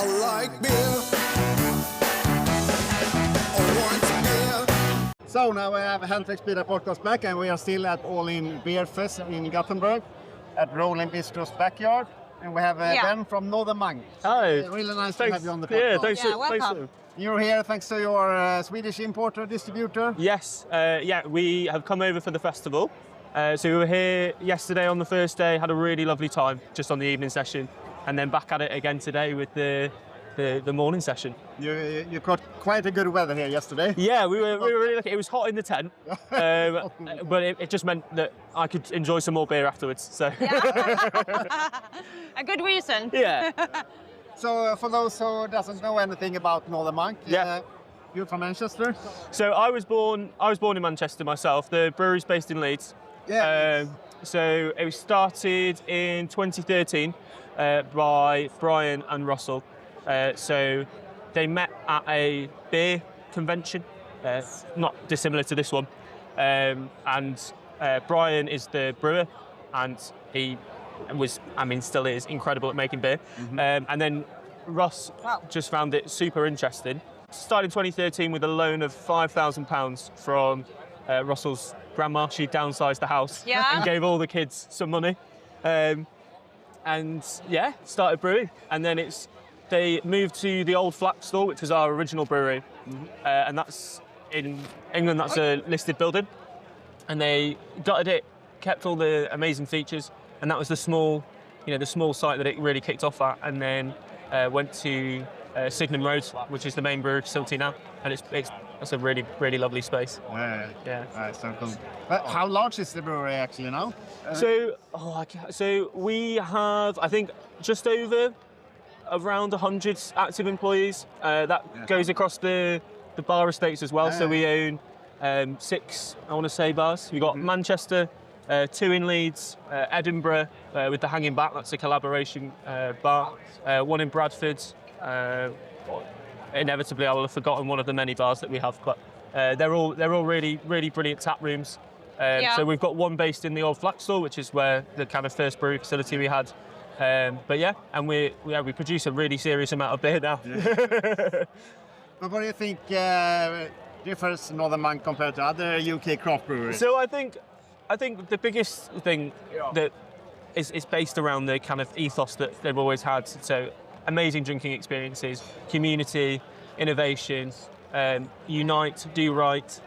I like beer. I want beer. So now we have Hantverksbira podcast back, and we are still at Rollin Beer Fest in Gothenburg at Rollin Bistro's backyard. And we have Ben from Northern Monk. Hi. Really nice to have you on the podcast. Yeah, thanks. welcome. You're here thanks to your Swedish importer distributor. Yes, we have come over for the festival. So we were here yesterday on the first day, had a really lovely time just on the evening session, and then back at it again today with the morning session. You got quite a good weather here yesterday. Yeah, we were really lucky. It was hot in the tent, but it just meant that I could enjoy some more beer afterwards. So A good reason. yeah. So for those who doesn't know anything about Northern Monk, you're from Manchester. So I was born in Manchester myself. The brewery's based in Leeds. Yeah. So it was started in 2013 by Brian and Russell. So they met at a beer convention, not dissimilar to this one. And Brian is the brewer, and he still is incredible at making beer. And then Russ just found it super interesting. Started in 2013 with a loan of £5,000 from Russell's grandma. She downsized the house and gave all the kids some money. Started brewing. And then they moved to the old Flax store, which was our original brewery. And that's in England, that's a listed building. And they gutted it, kept all the amazing features. And that was the small site that it really kicked off at. And then went to Sydenham Road, which is the main brewery facility now. And it's a really, really lovely space. Yeah. That's so cool. How large is the brewery actually now? So we have, I think, just over around 100 active employees. That goes across the bar estates as well. So we own 6, I want to say, bars. We've got Manchester, 2 in Leeds, Edinburgh with the Hanging Back, that's a collaboration bar, 1 in Bradford. Inevitably, I will have forgotten one of the many bars that we have, but they're all really, really brilliant tap rooms. So we've got one based in the old Flax store, which is where the kind of first brewery facility we had. And we produce a really serious amount of beer now. Yeah. But what do you think differs Northern Monk compared to other UK craft breweries? So I think the biggest thing that is based around the kind of ethos that they've always had. So amazing drinking experiences, community, innovation, unite, do right.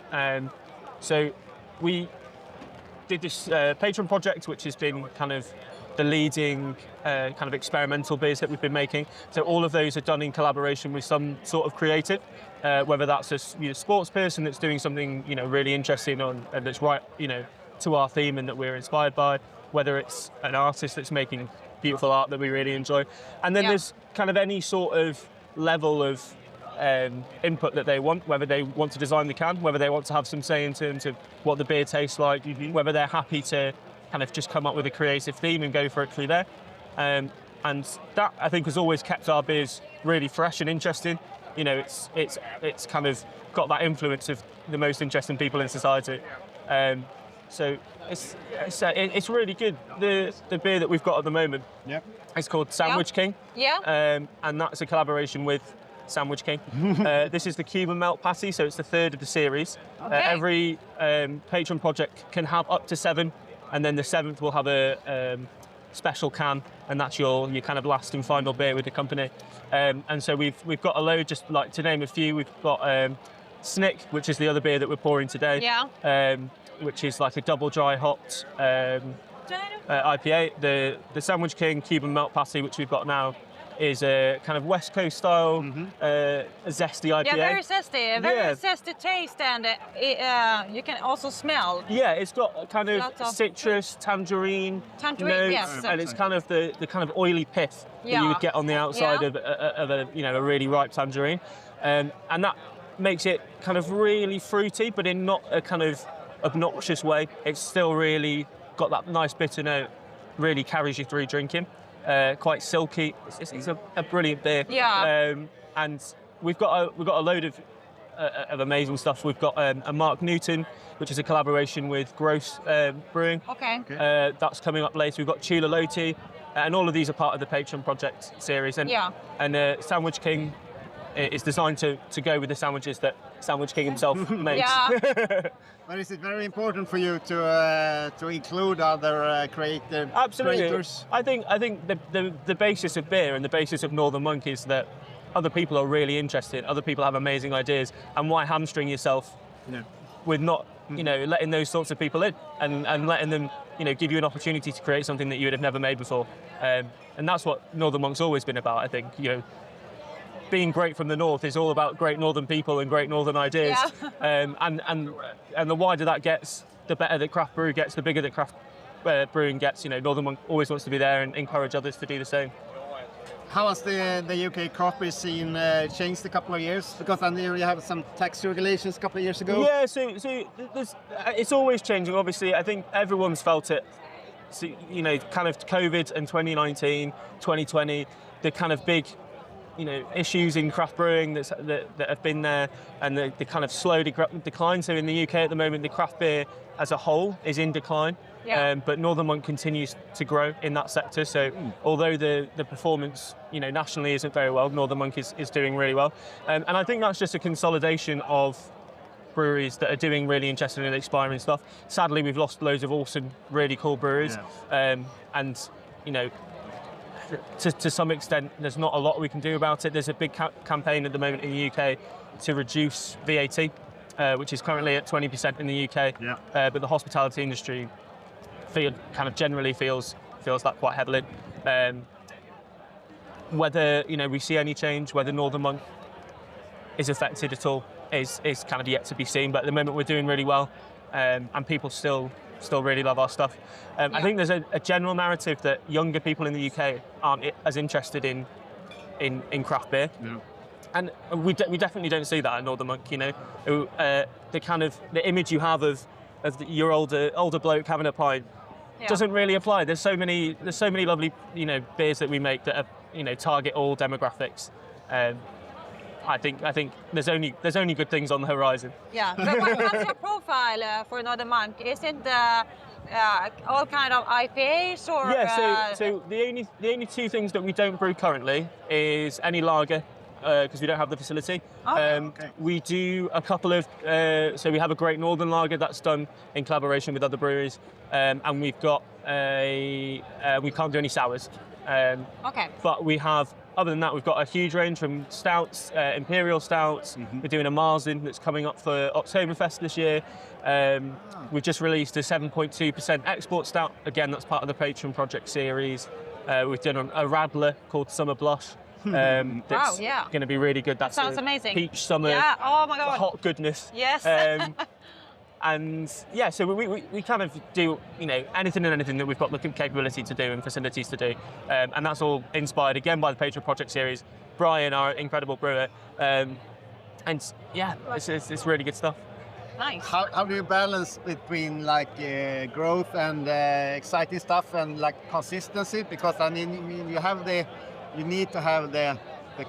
So we did this Patrion Project, which has been kind of the leading kind of experimental beers that we've been making. So all of those are done in collaboration with some sort of creative, whether that's a sports person that's doing something really interesting and that's right to our theme and that we're inspired by, whether it's an artist that's making beautiful art that we really enjoy. And then there's kind of any sort of level of input that they want, whether they want to design the can, whether they want to have some say in terms of what the beer tastes like, whether they're happy to kind of just come up with a creative theme and go for it through there. And that, I think, has always kept our beers really fresh and interesting. It's kind of got that influence of the most interesting people in society. So it's really good. The beer that we've got at the moment, it's called Sandwich King. And that's a collaboration with Sandwich King. This is the Cuban melt patty, so it's the 3rd of the series. Every Patrion project can have up to 7, and then the 7th will have a special can, and that's your kind of last and final beer with the company. And so we've got a load, just like to name a few. We've got Snick, which is the other beer that we're pouring today. Which is like a double dry hopped IPA. The Sandwich King Cuban melt patty, which we've got now, is a kind of West Coast style zesty IPA. Yeah, very zesty, very zesty taste, and you can also smell. Yeah, it's got a kind of citrus, tangerine notes, yes. and it's kind of the kind of oily pith that you would get on the outside of a really ripe tangerine, and that makes it kind of really fruity, but in not a kind of obnoxious way. It's still really got that nice bitter note, really carries you through drinking. Quite silky. It's a brilliant beer. And we've got a load of amazing stuff. We've got a Mark Newton, which is a collaboration with Gross Brewing. That's coming up later. We've got Chula Loti, and all of these are part of the Patrion Project series. And Sandwich King is designed to go with the sandwiches that Sandwich King himself makes. Yeah. But is it very important for you to include other creators? Absolutely. I think the basis of beer and the basis of Northern Monk is that other people are really interested. Other people have amazing ideas, and why hamstring yourself with not letting those sorts of people in and letting them give you an opportunity to create something that you would have never made before. And that's what Northern Monk's always been about. I think being great from the north is all about great northern people and great northern ideas. Yeah. And the wider that gets, the better the craft brew gets, the bigger the craft brewing gets. Northern Monk always wants to be there and encourage others to do the same. How has the UK craft beer scene changed a couple of years? Because I know you have some tax regulations a couple of years ago. Yeah, so it's always changing. Obviously, I think everyone's felt it. So, kind of COVID and 2019, 2020, the kind of big issues in craft brewing that have been there, and the kind of slow decline. So in the UK at the moment, the craft beer as a whole is in decline. Yeah. But Northern Monk continues to grow in that sector. So although the performance nationally isn't very well, Northern Monk is doing really well. And I think that's just a consolidation of breweries that are doing really interesting and inspiring stuff. Sadly, we've lost loads of awesome, really cool breweries. Yeah. And to some extent, there's not a lot we can do about it. There's a big campaign at the moment in the UK to reduce VAT, which is currently at 20% in the UK. Yeah. But the hospitality industry generally feels that quite heavily. Whether we see any change, whether Northern Monk is affected at all, is kind of yet to be seen. But at the moment, we're doing really well, and people still really love our stuff. I think there's a general narrative that younger people in the UK aren't as interested in craft beer. Yeah. And we definitely don't see that at Northern Monk. The image you have of your older bloke having a pint doesn't really apply. There's so many lovely beers that we make that are target all demographics. I think there's only good things on the horizon. Yeah, but what's your profile for Northern Monk? Is it all kind of IPAs or? Yeah, so the only two things that we don't brew currently is any lager, because we don't have the facility. Okay. We do a couple of, so we have a great Northern lager that's done in collaboration with other breweries, and we've got we can't do any sours. Okay. But we have, other than that, we've got a huge range from stouts, imperial stouts. We're doing a Marzen that's coming up for Oktoberfest this year. We've just released a 7.2% export stout. Again, that's part of the Patrion Project series. We've done a Radler called Summer Blush. That's going to be really good. That sounds amazing. Peach summer. Yeah. Oh my God. Hot goodness. Yes. And yeah, so we kind of do anything and anything that we've got the capability to do and facilities to do, and that's all inspired again by the Patrion Project series. Brian, our incredible brewer, and yeah, it's really good stuff. Nice. How do you balance between growth and exciting stuff and consistency? Because I mean you need to have the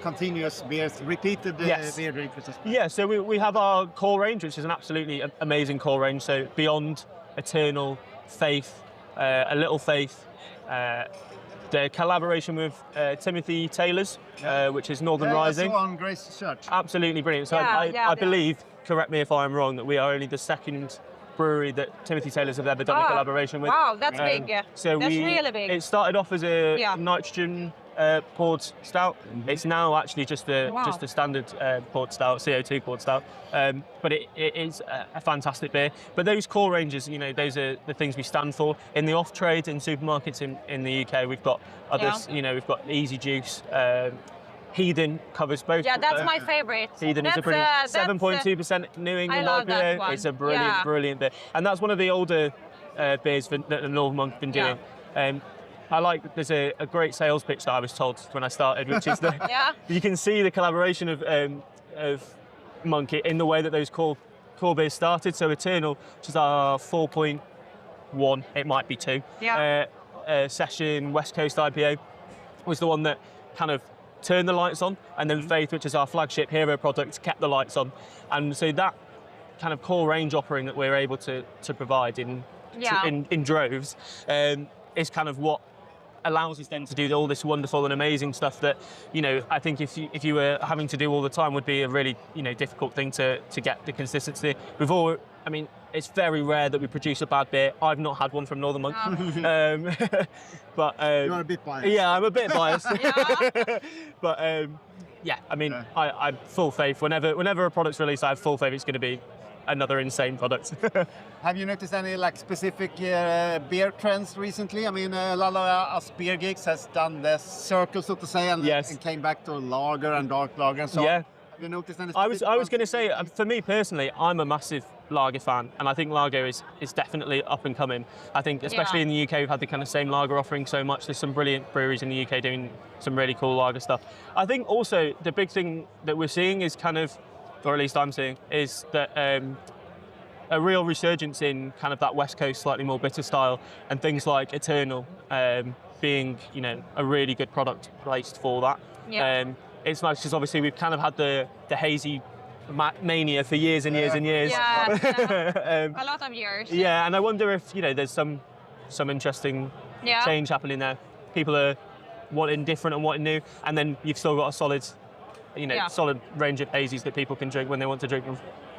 continuous beers, repeated beer drinkers. Yeah, so we have our core range, which is an absolutely amazing core range. So Beyond, Eternal, Faith, A Little Faith, the collaboration with Timothy Taylor's, which is Northern Rising. That's on Grace Church. Absolutely brilliant. So I believe, correct me if I'm wrong, that we are only the second brewery that Timothy Taylor's have ever done a collaboration with. Wow, that's big. So that's really big. It started off as a nitrogen poured stout. It's now actually just a standard poured stout, CO2 poured stout. But it is a fantastic beer. But those core ranges, those are the things we stand for. In the off trade, in supermarkets in the UK, we've got others. We've got Easy Juice. Heathen covers both. Yeah, that's my favorite. Heathen is a brilliant 7.2% New England IPA. It's a brilliant beer, and that's one of the older beers that the Northern Monk have been doing. There's a great sales pitch that I was told when I started, which is that you can see the collaboration of Monk in the way that those core beers started. So Eternal, which is our 4.1, it might be 2, session West Coast IPA, was the one that kind of turned the lights on, and then Faith, which is our flagship hero product, kept the lights on. And so that kind of core range offering that we're able to provide in droves is kind of what allows us then to do all this wonderful and amazing stuff that, I think if you were having to do all the time would be a really, difficult thing to get the consistency. It's very rare that we produce a bad beer. I've not had one from Northern Monk. But You're a bit biased. yeah, I'm a bit biased. Yeah. But I'm full faith. Whenever a product's released, I have full faith it's going to be another insane product. Have you noticed any specific beer trends recently? A lot of us beer geeks has done the circle, so to say, and, Yes. and came back to lager and dark lager. So Yeah. have you noticed any? I was going to say, for me personally, I'm a massive lager fan, and I think lager is definitely up and coming. I think especially in the UK, we've had the kind of same lager offering so much. There's some brilliant breweries in the UK doing some really cool lager stuff. I think also the big thing that we're seeing is kind of, or at least I'm seeing, is that a real resurgence in kind of that West Coast slightly more bitter style, and things like Eternal being, a really good product placed for that. Yeah. It's nice because obviously we've kind of had the hazy mania for years and years and years. Yeah. A lot of years. Yeah, and I wonder if there's some interesting change happening there. People are wanting different and wanting new, and then you've still got a solid, solid range of hazies that people can drink when they want to drink them.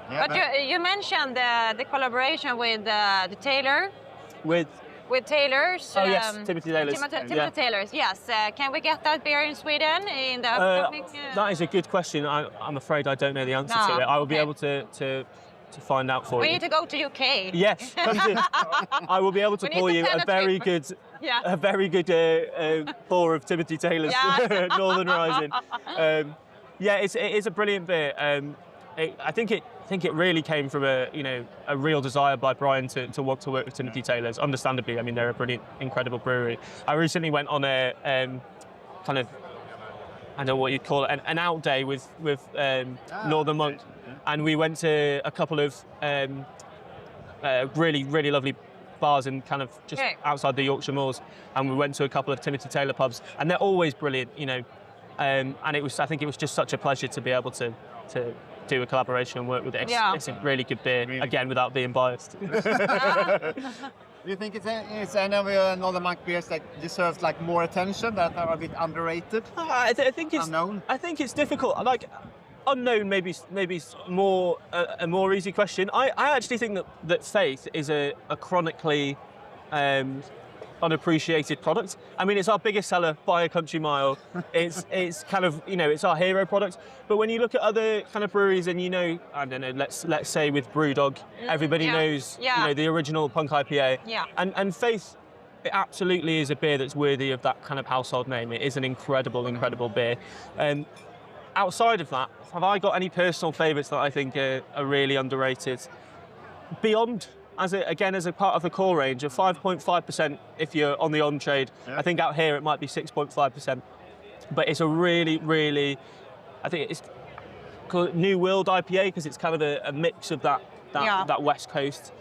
Yeah, But you mentioned the collaboration with the Taylor. With Taylor's. Oh yes, Timothy Taylor's. Timothy Taylor's, yes. Can we get that beer in Sweden in the upcoming? That is a good question. I'm afraid I don't know the answer to it. I will be able to find out for you. We need to go to UK. Yes, come to. I will be able to We pour need you to pen a a very paper. good, Yeah. a very good pour of Timothy Taylor's Northern Rising. It is a brilliant beer. I think it really came from a real desire by Brian to want to work with Timothy Taylor's. Understandably, they're a brilliant, incredible brewery. I recently went on a kind of, I don't know what you'd call it, an out day with Northern Monk, and we went to a couple of really, really lovely bars and kind of just outside the Yorkshire Moors, and we went to a couple of Timothy Taylor pubs, and they're always brilliant, and I think it was just such a pleasure to be able to do a collaboration and work with it. It's a really good beer, again, without being biased. Do you think it's any of Northern Monk beers that deserves more attention, that are a bit underrated? I think it's Unknown? I think it's difficult. Unknown maybe more a more easy question. I actually think that Faith is a chronically unappreciated product. It's our biggest seller by a country mile. It's kind of it's our hero product. But when you look at other kind of breweries, and I don't know, let's say with Brewdog, everybody knows the original Punk IPA. Yeah. And Faith, it absolutely is a beer that's worthy of that kind of household name. It is an incredible, incredible beer. Outside of that, have I got any personal favourites that I think are really underrated? Beyond, as a part of the core range, of 5.5% if you're on the on trade. I think out here it might be 6.5%. But it's a really, really, I think it's called New World IPA because it's kind of a mix of that West Coast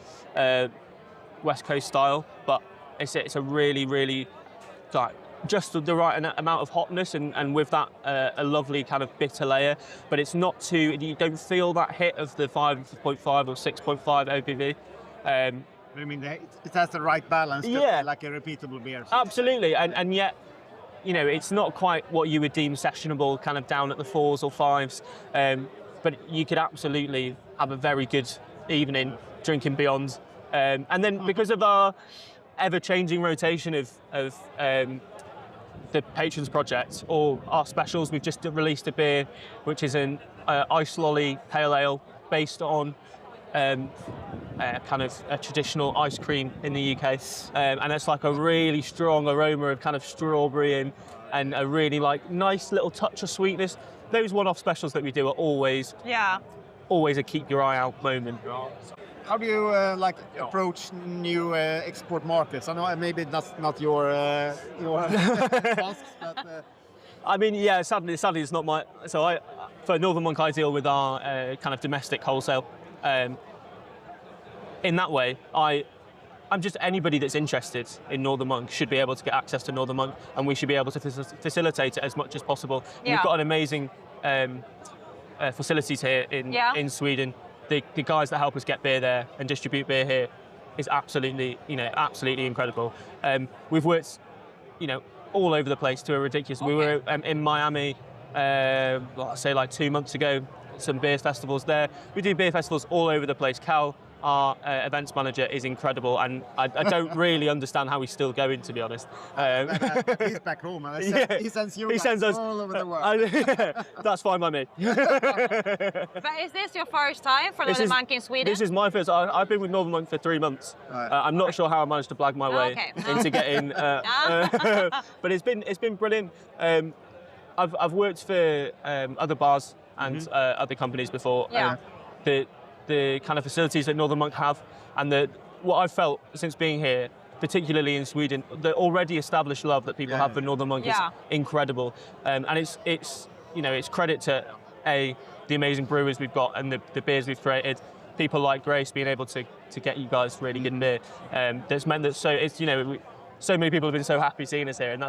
style. But it's a really, really just the right amount of hotness and with that a lovely kind of bitter layer. But it's not too, you don't feel that hit of the 5.5 or 6.5 OPV. It has the right balance to be like a repeatable beer. Absolutely, and yet, it's not quite what you would deem sessionable, kind of down at the 4s or 5s. But you could absolutely have a very good evening drinking Beyond. And then because of our ever-changing rotation of the Patrons Project or our specials, we've just released a beer which is an ice lolly pale ale based on kind of a traditional ice cream in the UK, and it's like a really strong aroma of kind of strawberry and a really nice little touch of sweetness. Those one-off specials that we do are always a keep your eye out moment. How do you approach new export markets? I know maybe that's not your tasks, but. Sadly, it's not my. So for Northern Monk, I deal with our kind of domestic wholesale. In that way, I'm just anybody that's interested in Northern Monk should be able to get access to Northern Monk, and we should be able to facilitate it as much as possible. Yeah. We've got an amazing facilities here in Sweden. The guys that help us get beer there and distribute beer here is absolutely incredible. We've worked, all over the place to a ridiculous. We were in Miami, I'd say like 2 months ago, some beer festivals there. We do beer festivals all over the place. Cal, our events manager, is incredible, and I don't really understand how he's still going, to be honest. He's back home, and he sends you he guys sends us all over the world. That's fine by me. But is this your first time for Northern Monk in Sweden? This is my first. I've been with Northern Monk for 3 months. I'm not sure how I managed to blag my way into getting, but it's been brilliant. I've worked for other bars and other companies before. Yeah. The kind of facilities that Northern Monk have, and what I've felt since being here, particularly in Sweden, the already established love that people have for Northern Monk is incredible. And it's credit to the amazing brewers we've got and the beers we've created. People like Grace being able to get you guys really good beer. That's meant that so many people have been so happy seeing us here, and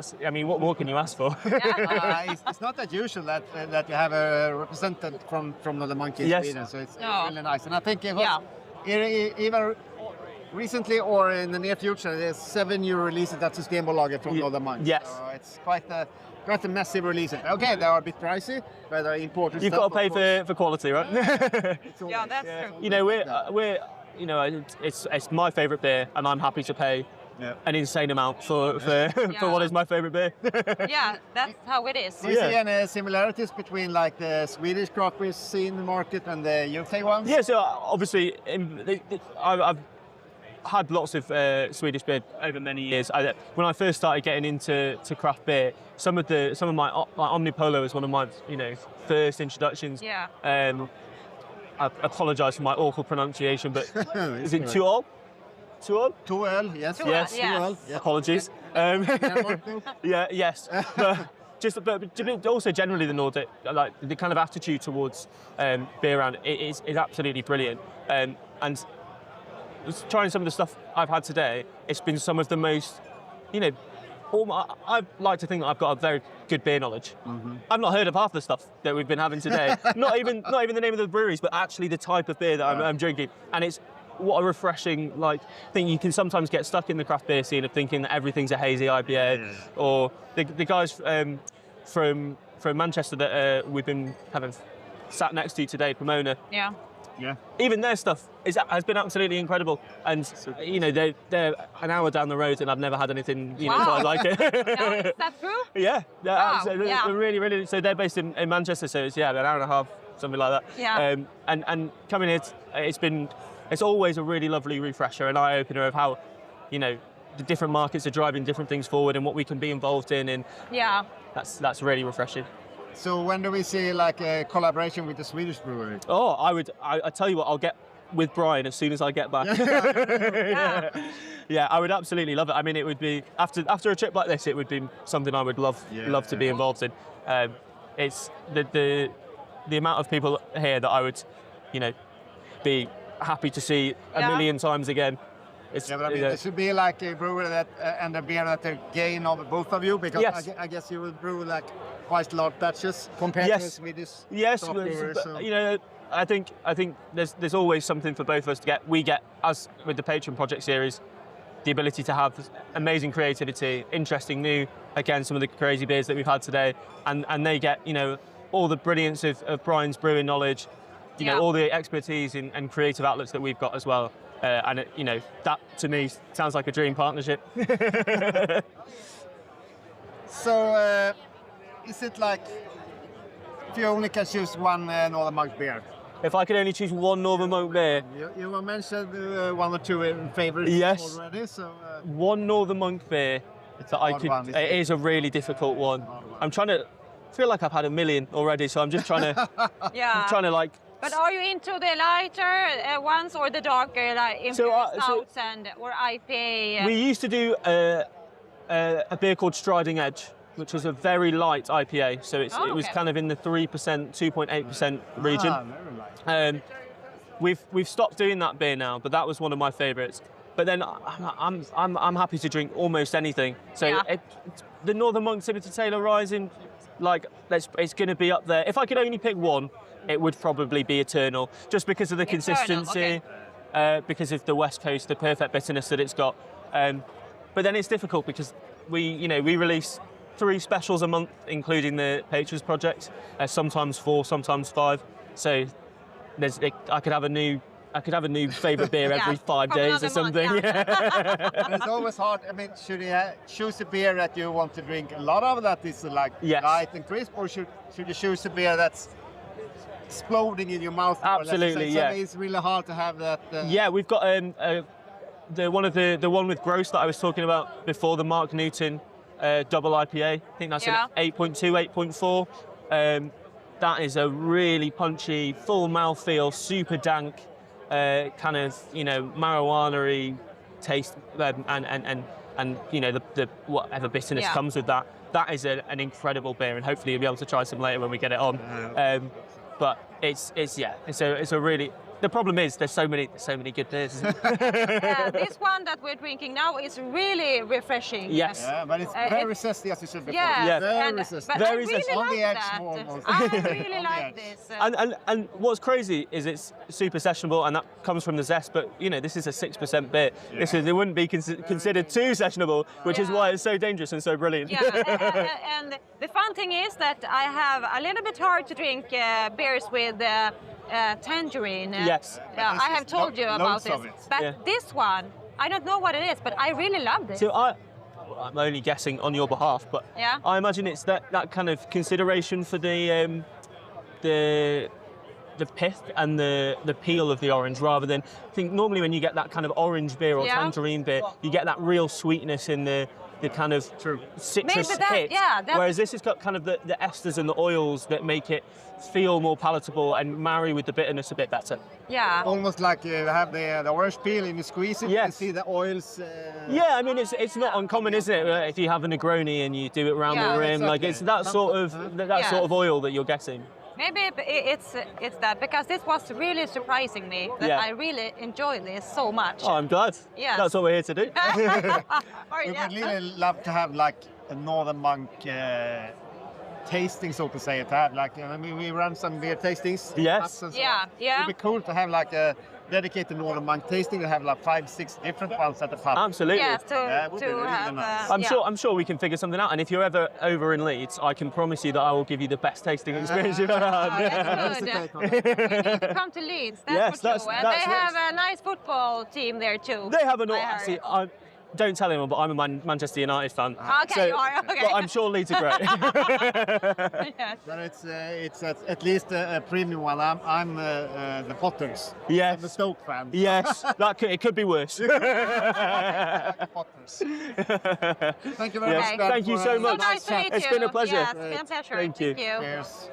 what more can you ask for? It's not that usual that you have a representative from Northern Monk in Sweden, so it's really nice. And I think it was either recently or in the near future, there's 7 new releases at Systembolaget from Northern Monk. Yes. So it's quite a massive release. Okay, they are a bit pricey, but they're important. You've got to pay for quality, right? Yeah, that's true. It's my favourite beer, and I'm happy to pay an insane amount for what is my favourite beer. Yeah, that's how it is. Do you see any similarities between like the Swedish craft beer scene market and the UK ones? Yeah, so obviously I've had lots of Swedish beer over many years. When I first started getting into craft beer, some of my Omnipolo was one of my first introductions. Yeah. I apologise for my awful pronunciation, but is it Tuol? Tuol, yes. Yes. Tuol, yes. Apologies. Yes. But also generally the Nordic, like the kind of attitude towards beer around it is absolutely brilliant. And trying some of the stuff I've had today, it's been some of the most, I like to think that I've got a very good beer knowledge. I've not heard of half the stuff that we've been having today. not even the name of the breweries, but actually the type of beer that I'm drinking. And it's what a refreshing thing. You can sometimes get stuck in the craft beer scene of thinking that everything's a hazy IPA, or the guys from Manchester that we've been kind of sat next to today, Pomona. Yeah. Even their stuff has been absolutely incredible, and they're an hour down the road, and I've never had anything quite like it. Is that true? Yeah. Wow. They're really, really. So they're based in Manchester, so it's an hour and a half, something like that. Yeah. And coming here, it's always a really lovely refresher, an eye opener of how the different markets are driving different things forward and what we can be involved in, and that's really refreshing. So when do we see like a collaboration with the Swedish brewery? Oh, I tell you what, I'll get with Brian as soon as I get back. Yeah, I would absolutely love it. I mean, it would be after a trip like this, it would be something I would love to be involved in. It's the amount of people here that I would, be happy to see a million times again. It should be like a brewery that and a beer that the gain of both of you, because I guess you will brew like quite large batches compared to Swedish. Yes, brewers, I think there's always something for both of us to get. We get, as with the Patrion Project series, the ability to have amazing creativity, interesting new, again, some of the crazy beers that we've had today, and they get all the brilliance of Brian's brewing knowledge, all the expertise and creative outlets that we've got as well. And that to me sounds like a dream partnership. So, is it like if you only can choose one Northern Monk beer? If I could only choose one Northern Monk beer, you mentioned 1 or 2 favorites already. So one Northern Monk beer that I could. It is a really difficult one. I'm trying to feel like I've had a million already, so I'm just trying to. I'm trying to like. But are you into the lighter ones or the darker, like Imperial Stouts or IPA? We used to do a beer called Striding Edge, which was a very light IPA. So it was kind of in the 3%, 2.8% region. We've stopped doing that beer now, but that was one of my favourites. But then I'm happy to drink almost anything. So the Northern Monk Timothy Taylor Rising, it's going to be up there. If I could only pick one, it would probably be Eternal, just because of the consistency, because of the West Coast, the perfect bitterness that it's got. But then it's difficult because we release 3 specials a month, including the Patrons Projects, sometimes 4, sometimes 5. So I could have a new favourite beer every 5 from days or another month, something. And it's always hard. I mean, should you choose a beer that you want to drink a lot of that is like Yes. light and crisp, or should you choose a beer that's exploding in your mouth? more or less? Absolutely, So yeah. It's really hard to have that. Yeah, we've got the one with gross that I was talking about before, the Mark Newton double IPA. I think that's Yeah. an 8.2, 8.4. That is a really punchy, full mouthfeel, super dank, kind of marijuana-y taste, and the whatever bitterness Yeah. comes with that. That is an incredible beer, and hopefully you'll be able to try some later when we get it on. But it's a really. The problem is there's so many good beers. This one that we're drinking now is really refreshing. Yes. Yeah, but it's very zesty, as you said before. Yeah, Yeah. Very and, zesty. but Very I really zesty. On the like edge that. almost. I On really the like edge. this. And what's crazy is it's super sessionable, and that comes from the zest. But this is a 6% beer. It wouldn't be considered too sessionable, which is Yeah. why it's so dangerous and so brilliant. Yeah, and the fun thing is that I have a little bit hard to drink beers with tangerine. Yes. I have told you about Loads this. of it. But Yeah. this one, I don't know what it is, but I really love this. So I'm only guessing on your behalf, but Yeah. I imagine it's that kind of consideration for the pith and the peel of the orange, rather than I think normally when you get that kind of orange beer or Yeah. tangerine beer, you get that real sweetness in the kind of citrus Maybe that- hit. yeah, that- Whereas this has got kind of the esters and the oils that make it feel more palatable and marry with the bitterness a bit better. Yeah. Almost like you have the orange peel and you squeeze it, you Yes. see the oils. Yeah, I mean it's not uncommon, is it? If you have a Negroni and you do it around Yeah, the rim, like exactly. it's that sort of Yeah. sort of oil that you're getting. Maybe it's that, because this was really surprising me that Yeah. I really enjoy this so much. Oh, I'm glad. Yes. That's what we're here to do. Or, We yeah. would really love to have like a Northern Monk tasting, so to say. To have like, I mean, we run some beer tastings. Yes. pubs and so Yeah, on. yeah. It'd be cool to have like a dedicated Northern Monk tasting. To have like 5-6 different ones at the pub. Absolutely. Yes, Yeah, it would be to really have. nice. I'm sure we can figure something out. And if you're ever over in Leeds, I can promise you that I will give you the best tasting experience you've ever had. That's good. You need to come to Leeds, that's Yes, for sure. And that's they have a nice football team there too. They have an I heard. see, don't tell anyone, but I'm a Manchester United fan. Okay, you are, okay. But I'm sure Leeds are great. Yes. But it's at least a premium one. I'm the Potters. Yes. I'm the Stoke fan. Yes, it could be worse. Potters. Thank you very Yes, much. Okay. Ben, thank you for so a much. So nice to meet you. It's been a pleasure. Yes, it's been a pleasure. Thank you. Thank you. Cheers.